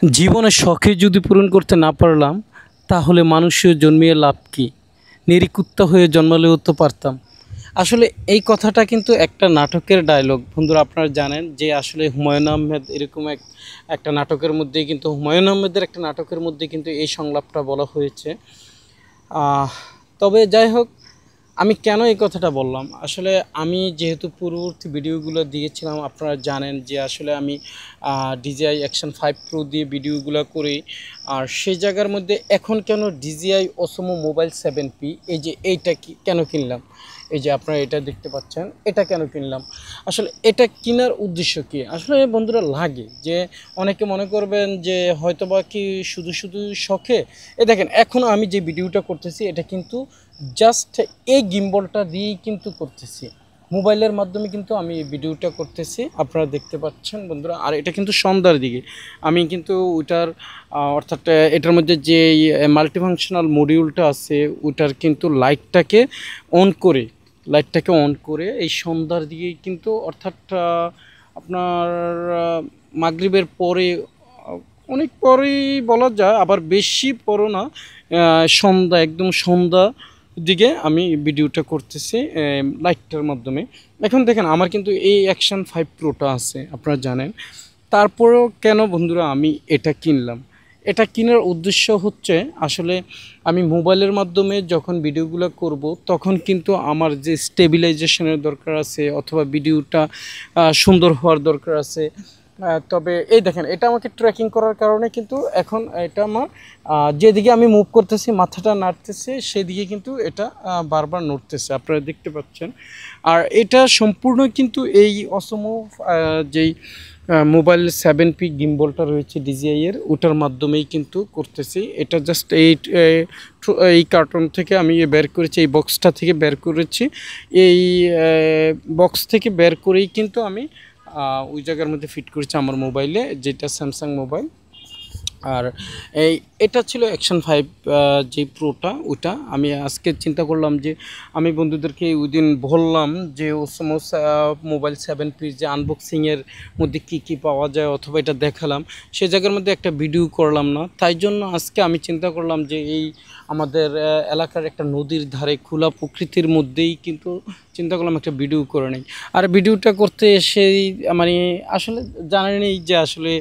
জীবনে শখে যদি পূরণ করতে না পারলাম তাহলে মানুষের জন্মিয়ে লাভ কি? নিরিকুত্তা হয়ে জন্মালেও তো পারতাম। আসলে এই কথাটা কিন্তু একটা নাটকের ডায়লগ। বন্ধুরা, আপনারা জানেন যে আসলে হুমায়ুন আহমেদ এরকম একটা নাটকের মধ্যেই কিন্তু হুমায়ুন আহমেদের একটা নাটকের মধ্যে কিন্তু এই সংলাপটা বলা হয়েছে। আহ, তবে যাই হোক, আমি কেন এই কথাটা বললাম, আসলে আমি যেহেতু পূর্ববর্তী ভিডিওগুলো দিয়েছিলাম, আপনারা জানেন যে আসলে আমি DJI Action 5 Pro দিয়ে ভিডিওগুলো করি। আর সেই জায়গার মধ্যে এখন কেন DJI Osmo Mobile 7P, এই যে এইটা কেন কিনলাম, এই যে আপনারা এটা দেখতে পাচ্ছেন, এটা কেন কিনলাম, আসলে এটা কেনার উদ্দেশ্য কী? আসলে বন্ধুরা, লাগে যে অনেকে মনে করবেন যে হয়তোবা কি শুধু শুধু শখে। এই দেখেন, এখন আমি যে ভিডিওটা করতেছি এটা কিন্তু জাস্ট এই গিম্বলটা দিয়েই কিন্তু করতেছি, মোবাইলের মাধ্যমে কিন্তু আমি এই ভিডিওটা করতেছি, আপনারা দেখতে পাচ্ছেন বন্ধুরা। আর এটা কিন্তু সন্ধ্যার দিকে আমি কিন্তু ওইটার অর্থাৎ এটার মধ্যে যে মাল্টিফাংশনাল মডিউলটা আছে ওইটার কিন্তু লাইটটাকে অন করে এই সন্ধ্যার দিকে কিন্তু, অর্থাৎ আপনার মাগরিবের পরে, অনেক পরেই বলা যায়, আবার বেশি পরও না, সন্ধ্যা, একদম সন্ধ্যা দিকে আমি ভিডিওটা করতেছি লাইটটার মাধ্যমে। এখন দেখেন, আমার কিন্তু এই অ্যাকশন 5 প্রোটা আছে, আপনারা জানেন। তারপরেও কেন বন্ধুরা আমি এটা কিনলাম? এটা কেনার উদ্দেশ্য হচ্ছে, আসলে আমি মোবাইলের মাধ্যমে যখন ভিডিওগুলো করব তখন কিন্তু আমার যে স্টেবিলাইজেশনের দরকার আছে, অথবা ভিডিওটা সুন্দর হওয়ার দরকার আছে। তবে এই দেখেন, এটা আমাকে ট্র্যাকিং করার কারণে কিন্তু এখন এটা আমার যেদিকে আমি মুভ করতেছি, মাথাটা নাড়তেছে, সেদিকে কিন্তু এটা বারবার নড়তেছে, আপনারা দেখতে পাচ্ছেন। আর এটা সম্পূর্ণ কিন্তু এই অসমো যেই মোবাইল 7P গিম্বলটা রয়েছে DJI এর, ওটার মাধ্যমেই কিন্তু করতেছি। এটা জাস্ট এই কার্টুন থেকে আমি বের করেছি, এই বক্সটা থেকে বের করেছি। এই বক্স থেকে বের করেই কিন্তু আমি ওই জায়গার মধ্যে ফিট করেছি আমার মোবাইলে, যেটা স্যামসাং মোবাইল। আর এটা ছিল অ্যাকশন 5 যে প্রোটা, ওটা আমি আজকে চিন্তা করলাম যে আমি বন্ধুদেরকে ওই দিন বললাম যে ওসমো মোবাইল 7P যে আনবক্সিংয়ের মধ্যে কি কি পাওয়া যায়, অথবা এটা দেখালাম, সে জায়গার মধ্যে একটা ভিডিও করলাম না। তাই জন্য আজকে আমি চিন্তা করলাম যে এই আমাদের এলাকার একটা নদীর ধারে খোলা প্রকৃতির মধ্যেই কিন্তু চিন্তা করলাম একটা ভিডিও করে নেই। আর ভিডিওটা করতে এসেই মানে আসলে জানেনই যে আসলে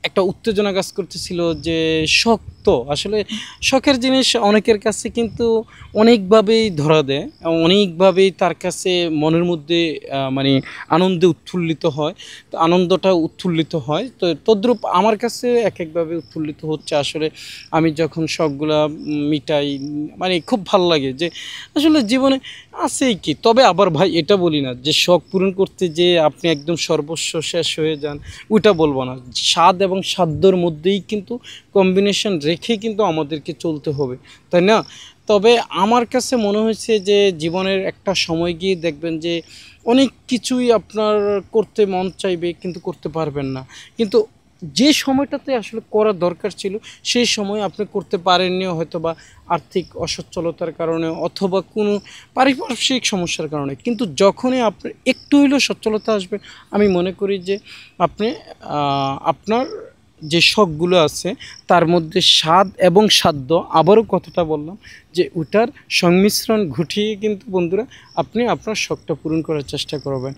একটা উত্তেজনা কাজ করতেছিল, যে শক্ত, আসলে শখের জিনিস অনেকের কাছে কিন্তু অনেকভাবেই ধরা দেয়, অনেকভাবেই তার কাছে মনের মধ্যে মানে আনন্দে উৎফুল্লিত হয়, তো আনন্দটা উৎফুল্লিত হয়। তো তদ্রূপ আমার কাছে এক একভাবে উৎফুল্লিত হচ্ছে। আসলে আমি যখন শখগুলা মিটাই, মানে খুব ভালো লাগে যে আসলে জীবনে আছেই কি। তবে আবার ভাই, এটা বলি না যে শখ পূরণ করতে যে আপনি একদম সর্বস্ব শেষ হয়ে যান, ওইটা বলবো না। স্বাদ এবং সাধ্যর মধ্যেই কিন্তু কম্বিনেশন রেখে কিন্তু আমাদেরকে চলতে হবে, তাই না? তবে আমার কাছে মনে হয়েছে যে জীবনের একটা সময় গিয়ে দেখবেন যে অনেক কিছুই আপনার করতে মন চাইবে কিন্তু করতে পারবেন না, কিন্তু যে সময়টাতে আসলে করা দরকার ছিল সেই সময় আপনি করতে পারেননি, হয়তো বা আর্থিক অসচ্ছলতার কারণে, অথবা কোনো পারিপার্শ্বিক সমস্যার কারণে। কিন্তু যখনই আপনার একটু হলেও সচ্ছলতা আসবে, আমি মনে করি যে আপনি আপনার যে শখগুলো আছে তার মধ্যে স্বাদ এবং সাধ্য, আবারও কথাটা বললাম যে ওটার সংমিশ্রণ ঘটিয়ে কিন্তু বন্ধুরা আপনি আপনার শখটা পূরণ করার চেষ্টা করবেন।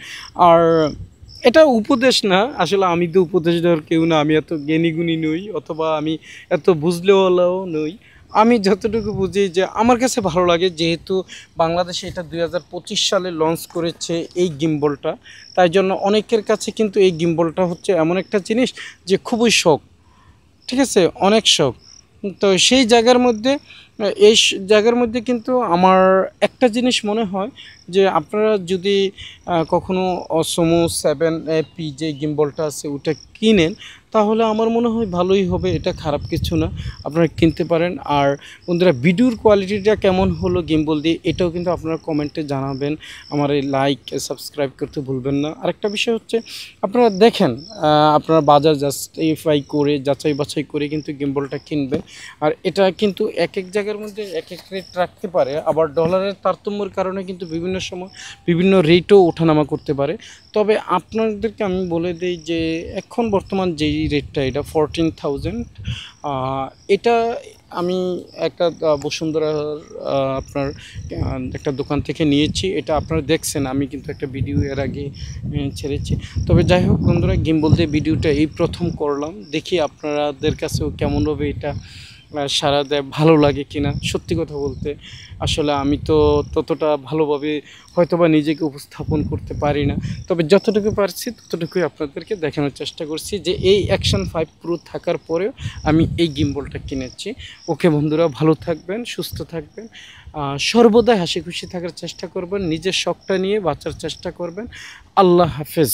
আর এটা উপদেশ না, আসলে আমি তো উপদেশ দেওয়ার কেউ না, আমি এত জ্ঞানীগুণী নই, অথবা আমি এত বুঝলেওয়ালাও নই। আমি যতটুকু বুঝি যে আমার কাছে ভালো লাগে, যেহেতু বাংলাদেশে এটা 2025 সালে লঞ্চ করেছে এই গিম্বলটা, তাই জন্য অনেকের কাছে কিন্তু এই গিম্বলটা হচ্ছে এমন একটা জিনিস যে খুবই শখ, ঠিক আছে, অনেক শখ। তো সেই জায়গার মধ্যে জায়গার মধ্যে কিন্তু আমার একটা জিনিস মনে হয় যে আপনারা যদি কখনো অসমো 7P যে গিম্বলটা আছে ওটা কিনেন, তাহলে আমার মনে হয় ভালোই হবে, এটা খারাপ কিছু না, আপনারা কিনতে পারেন। আর বন্ধুরা, ভিডিওর কোয়ালিটিটা কেমন হলো গিম্বল দিয়ে, এটাও কিন্তু আপনারা কমেন্টে জানাবেন। আমার এই লাইক সাবস্ক্রাইব করতে ভুলবেন না। আরেকটা বিষয় হচ্ছে, আপনারা দেখেন, আপনারা বাজার জাস্টিফাই করে, যাচাই বাছাই করে কিন্তু গিম্বলটা কিনবেন। আর এটা কিন্তু এক এক জায়গার মধ্যে এক এক রেট রাখতে পারে, আবার ডলারের তারতম্যের কারণে কিন্তু বিভিন্ন সময় বিভিন্ন রেটও ওঠানামা করতে পারে। তবে আপনাদেরকে আমি বলে দেই যে এখন বর্তমান যেই রেটটা এটা 14,000। এটা আমি একটা বসুন্ধরার আপনার একটা দোকান থেকে নিয়েছি। এটা আপনারা দেখছেন, আমি কিন্তু একটা ভিডিও এর আগে ছেড়েছি। তবে যাই হোক বন্ধুরা, গিম্বল দিয়ে ভিডিওটা এই প্রথম করলাম, দেখি আপনাদের কাছেও কেমনভাবে এটা সাড়া দেয়, ভালো লাগে কিনা। সত্যি কথা বলতে আসলে আমি তো ততটা ভালোভাবে হয়তোবা নিজেকে উপস্থাপন করতে পারি না, তবে যতটুকু পারছি ততটুকুই আপনাদেরকে দেখানোর চেষ্টা করছি যে এই অ্যাকশন 5 প্রো থাকার পরেও আমি এই গিম্বলটা কিনেছি। ওকে বন্ধুরা, ভালো থাকবেন, সুস্থ থাকবেন, সর্বদাই হাসি খুশি থাকার চেষ্টা করবেন, নিজের শখটা নিয়ে বাঁচার চেষ্টা করবেন। আল্লাহ হাফেজ।